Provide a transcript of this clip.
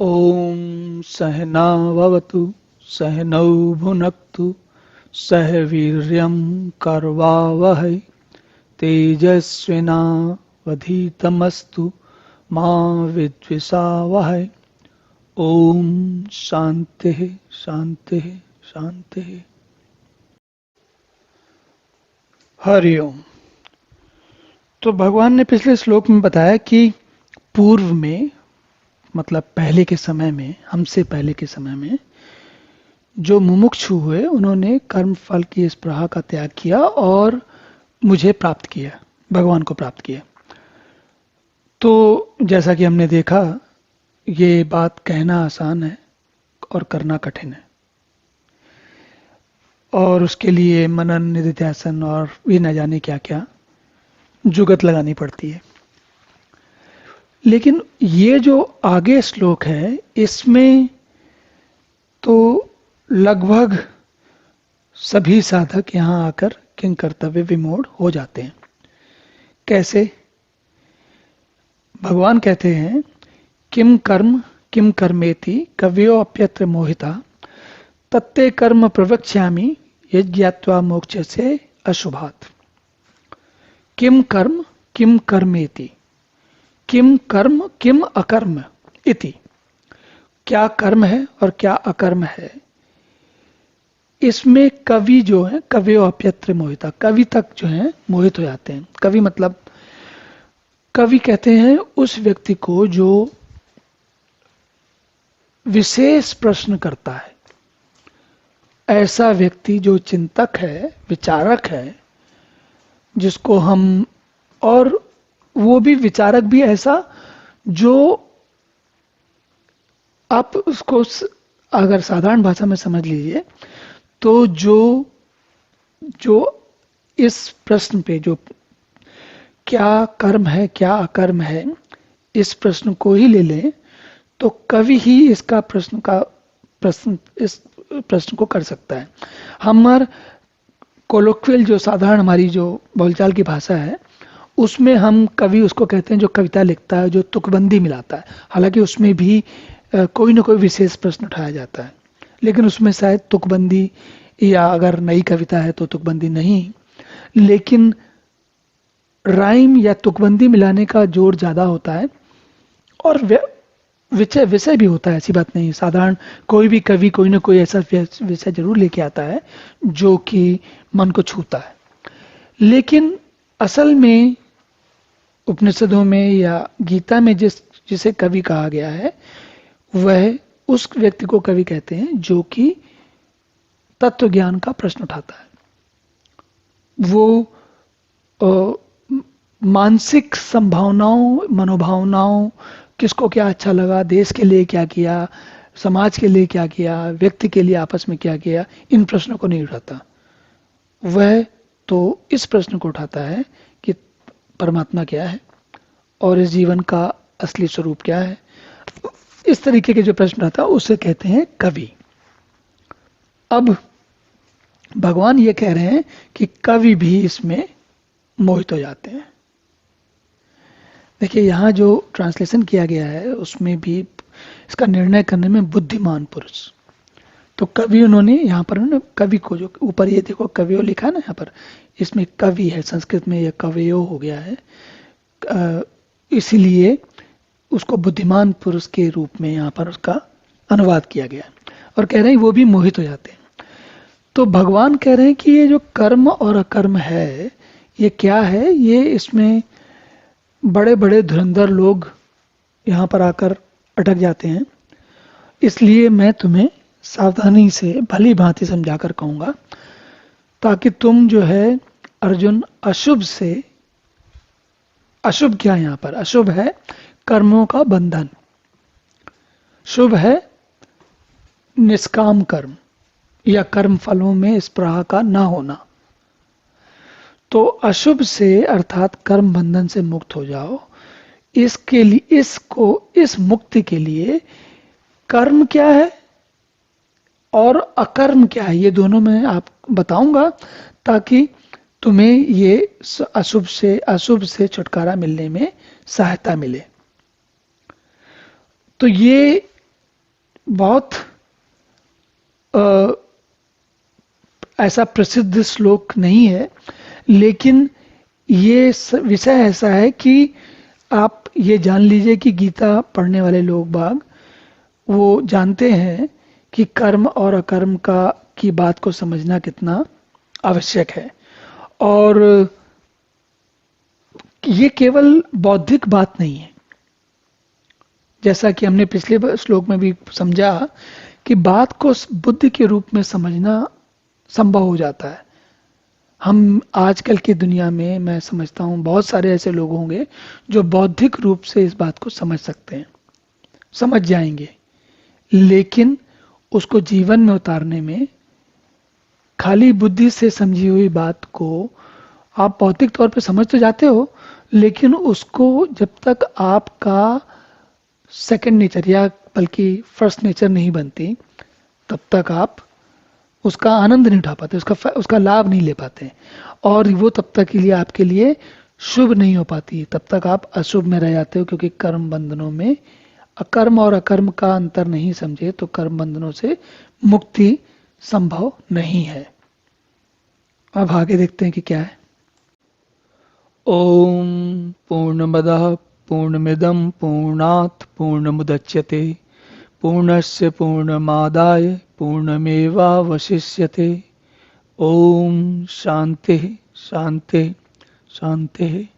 ॐ सहना भवतु सहनौ भुनक्तु सह वीर्यं करवावहै तेजस्विनावधीतमस्तु मा विद्विषावहै। ओम शांति शांति शांति। हरिओम। तो भगवान ने पिछले श्लोक में बताया कि पूर्व में, मतलब पहले के समय में, हमसे पहले के समय में जो मुमुक्षु हुए उन्होंने कर्म फल की इस प्रवाह का त्याग किया और मुझे प्राप्त किया, भगवान को प्राप्त किया। तो जैसा कि हमने देखा, ये बात कहना आसान है और करना कठिन है, और उसके लिए मनन, निधिध्यासन और भी न जाने क्या क्या जुगत लगानी पड़ती है। लेकिन ये जो आगे श्लोक है, इसमें तो लगभग सभी साधक यहां आकर किंग कर्तव्य विमूढ़ हो जाते हैं। कैसे? भगवान कहते हैं, किम कर्म किम कर्मेति कवयो अप्यत्र मोहिता तत्ते कर्म प्रवक्ष्यामि यज्ञात्वा मोक्षसे अशुभात्। किम कर्म किम कर्मेति, किम कर्म किम अकर्म इति, क्या कर्म है और क्या अकर्म है। इसमें कवि जो है, कवयो अप्यत्र मोहिता, कवि तक जो है मोहित हो जाते हैं। कवि मतलब, कवि कहते हैं उस व्यक्ति को जो विशेष प्रश्न करता है। ऐसा व्यक्ति जो चिंतक है, विचारक है, जिसको हम, और वो भी विचारक भी ऐसा जो आप उसको अगर साधारण भाषा में समझ लीजिए तो जो इस प्रश्न पे, जो क्या कर्म है क्या अकर्म है, इस प्रश्न को ही ले लें तो कवि ही इसका इस प्रश्न को कर सकता है। हमार कोलोक्वियल, जो साधारण हमारी जो बोलचाल की भाषा है, उसमें हम कवि उसको कहते हैं जो कविता लिखता है, जो तुकबंदी मिलाता है। हालांकि उसमें भी कोई ना कोई विशेष प्रश्न उठाया जाता है, लेकिन उसमें शायद तुकबंदी, या अगर नई कविता है तो तुकबंदी नहीं, लेकिन राइम या तुकबंदी मिलाने का जोर ज्यादा होता है। और विषय भी होता है, ऐसी बात नहीं। साधारण कोई भी कवि कोई ना कोई ऐसा विषय जरूर लेके आता है जो कि मन को छूता है। लेकिन असल में उपनिषदों में या गीता में जिसे कवि कहा गया है, वह उस व्यक्ति को कवि कहते हैं जो कि तत्व ज्ञान का प्रश्न उठाता है। वो मानसिक संभावनाओं, मनोभावनाओं, किसको क्या अच्छा लगा, देश के लिए क्या किया, समाज के लिए क्या किया, व्यक्ति के लिए आपस में क्या किया, इन प्रश्नों को नहीं उठाता। वह तो इस प्रश्न को उठाता है कि परमात्मा क्या है और इस जीवन का असली स्वरूप क्या है। इस तरीके के जो प्रश्न उठाता है उसे कहते हैं कवि। अब भगवान ये कह रहे हैं कि कवि भी इसमें मोहित हो जाते हैं। देखिए, यहाँ जो ट्रांसलेशन किया गया है उसमें भी इसका निर्णय करने में बुद्धिमान पुरुष, तो कवि उन्होंने यहाँ पर, उन्होंने कवि को, जो ऊपर ये देखो कवियो लिखा ना, यहाँ पर इसमें कवि है, संस्कृत में ये कवयो हो गया है, इसीलिए उसको बुद्धिमान पुरुष के रूप में यहाँ पर उसका अनुवाद किया गया। और कह रहे हैं वो भी मोहित हो जाते हैं। तो भगवान कह रहे हैं कि ये जो कर्म और अकर्म है, ये क्या है, ये इसमें बड़े बड़े धुरंधर लोग यहाँ पर आकर अटक जाते हैं। इसलिए मैं तुम्हें सावधानी से भली भांति समझाकर कहूंगा, ताकि तुम जो है अर्जुन, अशुभ से, अशुभ क्या है यहाँ पर, अशुभ है कर्मों का बंधन, शुभ है निष्काम कर्म या कर्म फलों में इस प्रवाह का ना होना। तो अशुभ से अर्थात कर्म बंधन से मुक्त हो जाओ। इसके लिए, इस मुक्ति के लिए कर्म क्या है और अकर्म क्या है, ये दोनों मैं आप बताऊंगा, ताकि तुम्हें ये अशुभ से छुटकारा मिलने में सहायता मिले। तो ये बहुत अ, ऐसा प्रसिद्ध श्लोक नहीं है, लेकिन ये विषय ऐसा है कि आप ये जान लीजिए कि गीता पढ़ने वाले लोग बाग वो जानते हैं कि कर्म और अकर्म का की बात को समझना कितना आवश्यक है। और ये केवल बौद्धिक बात नहीं है, जैसा कि हमने पिछले श्लोक में भी समझा कि बात को बुद्धि के रूप में समझना संभव हो जाता है। हम आजकल की दुनिया में मैं समझता हूँ बहुत सारे ऐसे लोग होंगे जो बौद्धिक रूप से इस बात को समझ सकते हैं, समझ जाएंगे, लेकिन उसको जीवन में उतारने में खाली बुद्धि से समझी हुई बात को आप भौतिक तौर पे समझ तो जाते हो, लेकिन उसको जब तक आपका सेकंड नेचर या बल्कि फर्स्ट नेचर नहीं बनती, तब तक आप उसका आनंद नहीं उठा पाते, उसका लाभ नहीं ले पाते, और वो तब तक के लिए आपके लिए शुभ नहीं हो पाती। तब तक आप अशुभ में रह जाते हो, क्योंकि कर्म बंधनों में अकर्म और अकर्म का अंतर नहीं समझे तो कर्म बंधनों से मुक्ति संभव नहीं है। अब आगे देखते हैं कि क्या है। ओम पूर्णमदः पूर्णमिदं पूर्णात् पूर्णमुदच्यते पूर्णस्य पूर्णमादाय पूर्णमेवावशिष्यते। ओम शांति शांति शांति।